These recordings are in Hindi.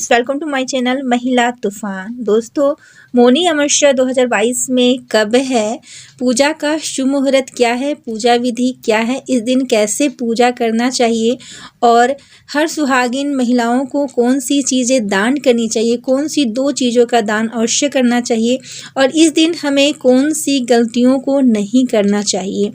वेलकम टू माय चैनल महिला तूफान। दोस्तों, मौनी अमावस्या 2022 में कब है, पूजा का शुभ मुहूर्त क्या है, पूजा विधि क्या है, इस दिन कैसे पूजा करना चाहिए और हर सुहागिन महिलाओं को कौन सी चीज़ें दान करनी चाहिए, कौन सी 2 चीज़ों का दान अवश्य करना चाहिए और इस दिन हमें कौन सी गलतियों को नहीं करना चाहिए।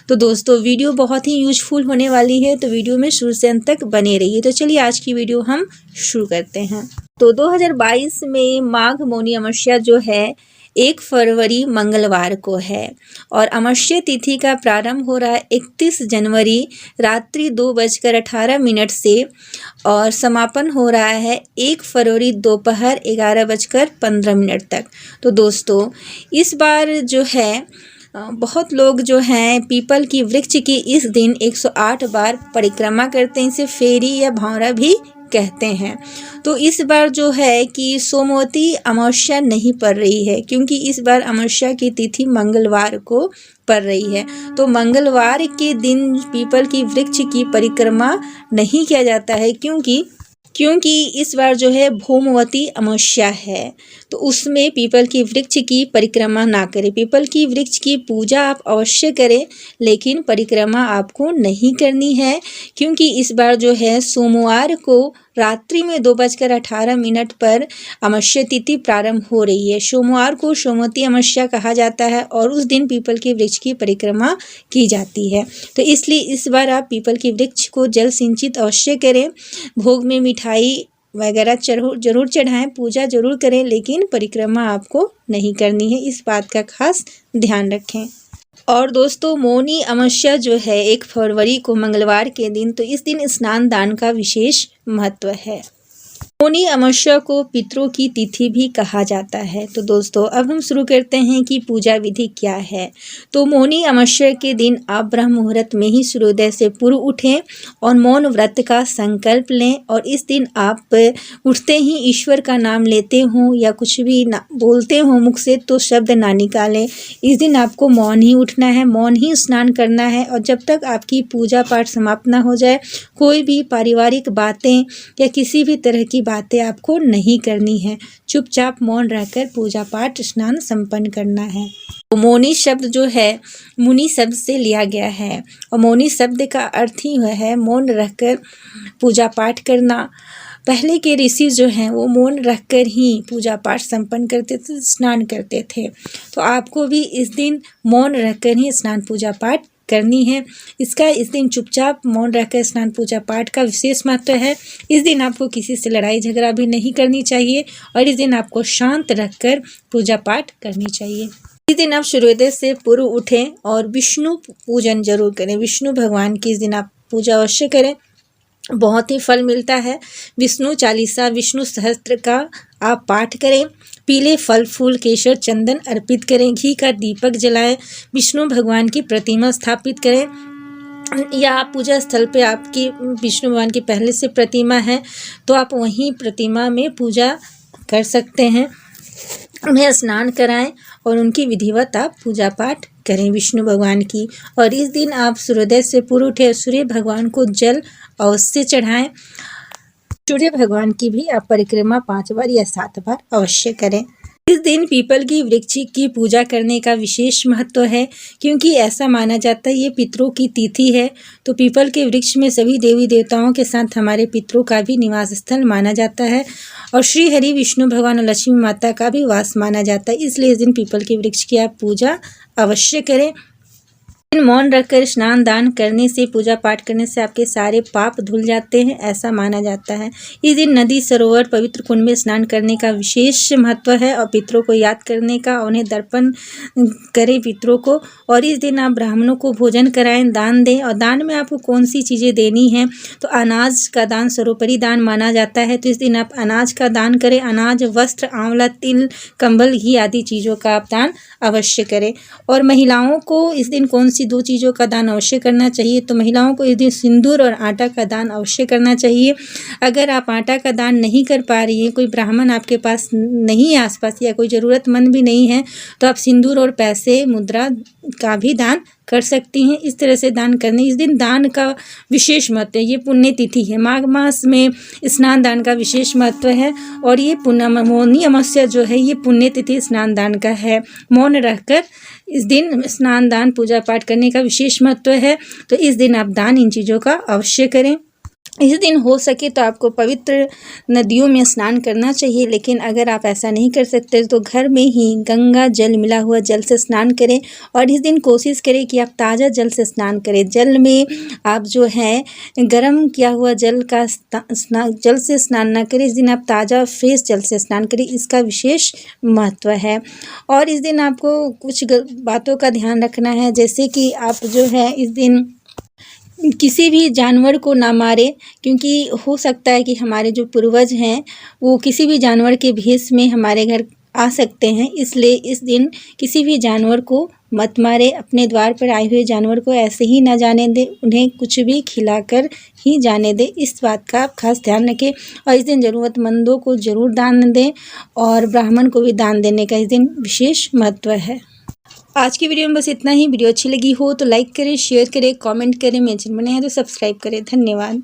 तो दोस्तों, वीडियो बहुत ही यूजफुल होने वाली है, तो वीडियो में शुरू से अंत तक बने रहिए। तो चलिए आज की वीडियो हम शुरू करते हैं। तो 2022 में माघ मौनी अमावस्या जो है 1 फरवरी मंगलवार को है और अमावस्या तिथि का प्रारंभ हो रहा है 31 जनवरी रात्रि 2:18 से और समापन हो रहा है 1 फरवरी दोपहर 11:15 तक। तो दोस्तों, इस बार जो है बहुत लोग जो हैं पीपल की वृक्ष की इस दिन 108 बार परिक्रमा करते हैं। इसे फेरी या भौरा भी कहते हैं। तो इस बार जो है कि सोमवती अमावस्या नहीं पड़ रही है, क्योंकि इस बार अमावस्या की तिथि मंगलवार को पड़ रही है। तो मंगलवार के दिन पीपल की वृक्ष की परिक्रमा नहीं किया जाता है, क्योंकि इस बार जो है भौमवती अमावस्या है, तो उसमें पीपल की वृक्ष की परिक्रमा ना करें। पीपल की वृक्ष की पूजा आप अवश्य करें, लेकिन परिक्रमा आपको नहीं करनी है, क्योंकि इस बार जो है सोमवार को रात्रि में 2:18 पर अमावस्या तिथि प्रारंभ हो रही है। सोमवार को सोमवती अमावस्या कहा जाता है और उस दिन पीपल के वृक्ष की परिक्रमा की जाती है। तो इसलिए इस बार आप पीपल के वृक्ष को जल सिंचित अवश्य करें, भोग में मिठाई वगैरह जरूर चढ़ाएं, पूजा जरूर करें, लेकिन परिक्रमा आपको नहीं करनी है। इस बात का खास ध्यान रखें। और दोस्तों, मौनी अमावस्या जो है 1 फरवरी को मंगलवार के दिन, तो इस दिन स्नान दान का विशेष महत्व है। मौनी अमावस्या को पितरों की तिथि भी कहा जाता है। तो दोस्तों, अब हम शुरू करते हैं कि पूजा विधि क्या है। तो मौनी अमावस्या के दिन आप ब्रह्म मुहूर्त में ही सूर्योदय से पूर्व उठें और मौन व्रत का संकल्प लें और इस दिन आप उठते ही ईश्वर का नाम लेते हों या कुछ भी बोलते हों मुख से, तो शब्द ना निकालें। इस दिन आपको मौन ही उठना है, मौन ही स्नान करना है और जब तक आपकी पूजा पाठ समाप्त ना हो जाए, कोई भी पारिवारिक बातें या किसी भी तरह की बातें आपको नहीं करनी है। चुपचाप मौन रहकर पूजा पाठ स्नान संपन्न करना है। तो मौनी शब्द जो है मुनि शब्द से लिया गया है और मौनी शब्द का अर्थ ही है मौन रहकर पूजा पाठ करना। पहले के ऋषि जो हैं वो मौन रखकर ही पूजा पाठ संपन्न करते थे, स्नान करते थे। तो आपको भी इस दिन मौन रहकर ही स्नान पूजा पाठ करनी है। इस दिन चुपचाप मौन रहकर स्नान पूजा पाठ का विशेष महत्व है। इस दिन आपको किसी से लड़ाई झगड़ा भी नहीं करनी चाहिए और इस दिन आपको शांत रखकर पूजा पाठ करनी चाहिए। इस दिन आप सूर्योदय से पूर्व उठें और विष्णु पूजन जरूर करें। विष्णु भगवान की इस दिन आप पूजा अवश्य करें, बहुत ही फल मिलता है। विष्णु चालीसा, विष्णु सहस्त्र का आप पाठ करें, पीले फल फूल केसर चंदन अर्पित करें, घी का दीपक जलाएं, विष्णु भगवान की प्रतिमा स्थापित करें या आप पूजा स्थल पे आपकी विष्णु भगवान की पहले से प्रतिमा है तो आप वहीं प्रतिमा में पूजा कर सकते हैं। उन्हें स्नान कराएं और उनकी विधिवत आप पूजा पाठ करें विष्णु भगवान की। और इस दिन आप सूर्योदय से पूर्व उठे सूर्य भगवान को जल अवश्य चढ़ाएं। सूर्य भगवान की भी आप परिक्रमा 5 बार या 7 बार अवश्य करें। इस दिन पीपल की वृक्ष की पूजा करने का विशेष महत्व है, क्योंकि ऐसा माना जाता है ये पितरों की तिथि है। तो पीपल के वृक्ष में सभी देवी देवताओं के साथ हमारे पितरों का भी निवास स्थल माना जाता है और श्री हरि विष्णु भगवान और लक्ष्मी माता का भी वास माना जाता है। इसलिए इस दिन पीपल के वृक्ष की आप पूजा अवश्य करें। मौन रखकर स्नान दान करने से, पूजा पाठ करने से आपके सारे पाप धुल जाते हैं, ऐसा माना जाता है। इस दिन नदी सरोवर पवित्र कुंड में स्नान करने का विशेष महत्व है और पितरों को याद करने का, उन्हें दर्पण करें पितरों को। और इस दिन आप ब्राह्मणों को भोजन कराएं, दान दें। और दान में आपको कौन सी चीज़ें देनी हैं, तो अनाज का दान सर्वोपरि दान माना जाता है। तो इस दिन आप अनाज का दान करें, अनाज, वस्त्र, आंवला, तिल, कंबल, घी आदि चीज़ों का आप दान अवश्य करें। और महिलाओं को इस दिन कौन सी 2 चीज़ों का दान अवश्य करना चाहिए, तो महिलाओं को इस दिन सिंदूर और आटा का दान अवश्य करना चाहिए। अगर आप आटा का दान नहीं कर पा रही हैं, कोई ब्राह्मण आपके पास नहीं है आसपास या कोई ज़रूरतमंद भी नहीं है, तो आप सिंदूर और पैसे मुद्रा का भी दान कर सकती हैं। इस तरह से दान करने, इस दिन दान का विशेष महत्व है। ये पुण्य तिथि है, माघ मास में स्नान दान का विशेष महत्व है और ये मौनी अमावस्या जो है ये पुण्य तिथि स्नान दान का है। मौन रहकर इस दिन स्नान दान पूजा पाठ करने का विशेष महत्व है। तो इस दिन आप दान इन चीज़ों का अवश्य करें। इस दिन हो सके तो आपको पवित्र नदियों में स्नान करना चाहिए, लेकिन अगर आप ऐसा नहीं कर सकते तो घर में ही गंगा जल मिला हुआ जल से स्नान करें। और इस दिन कोशिश करें कि आप ताज़ा जल से स्नान करें। जल में आप जो है गर्म किया हुआ जल से स्नान ना करें। इस दिन आप ताज़ा फ्रेश जल से स्नान करें, इसका विशेष महत्व है। और इस दिन आपको कुछ बातों का ध्यान रखना है, जैसे कि आप जो है इस दिन किसी भी जानवर को ना मारे, क्योंकि हो सकता है कि हमारे जो पूर्वज हैं वो किसी भी जानवर के भेष में हमारे घर आ सकते हैं। इसलिए इस दिन किसी भी जानवर को मत मारे। अपने द्वार पर आए हुए जानवर को ऐसे ही ना जाने दें, उन्हें कुछ भी खिलाकर ही जाने दें। इस बात का आप खास ध्यान रखें। और इस दिन ज़रूरतमंदों को ज़रूर दान दें और ब्राह्मण को भी दान देने का इस दिन विशेष महत्व है। आज की वीडियो में बस इतना ही। वीडियो अच्छी लगी हो तो लाइक करें, शेयर करें, कमेंट करें। मेरे चैनल बने हैं तो सब्सक्राइब करें। धन्यवाद।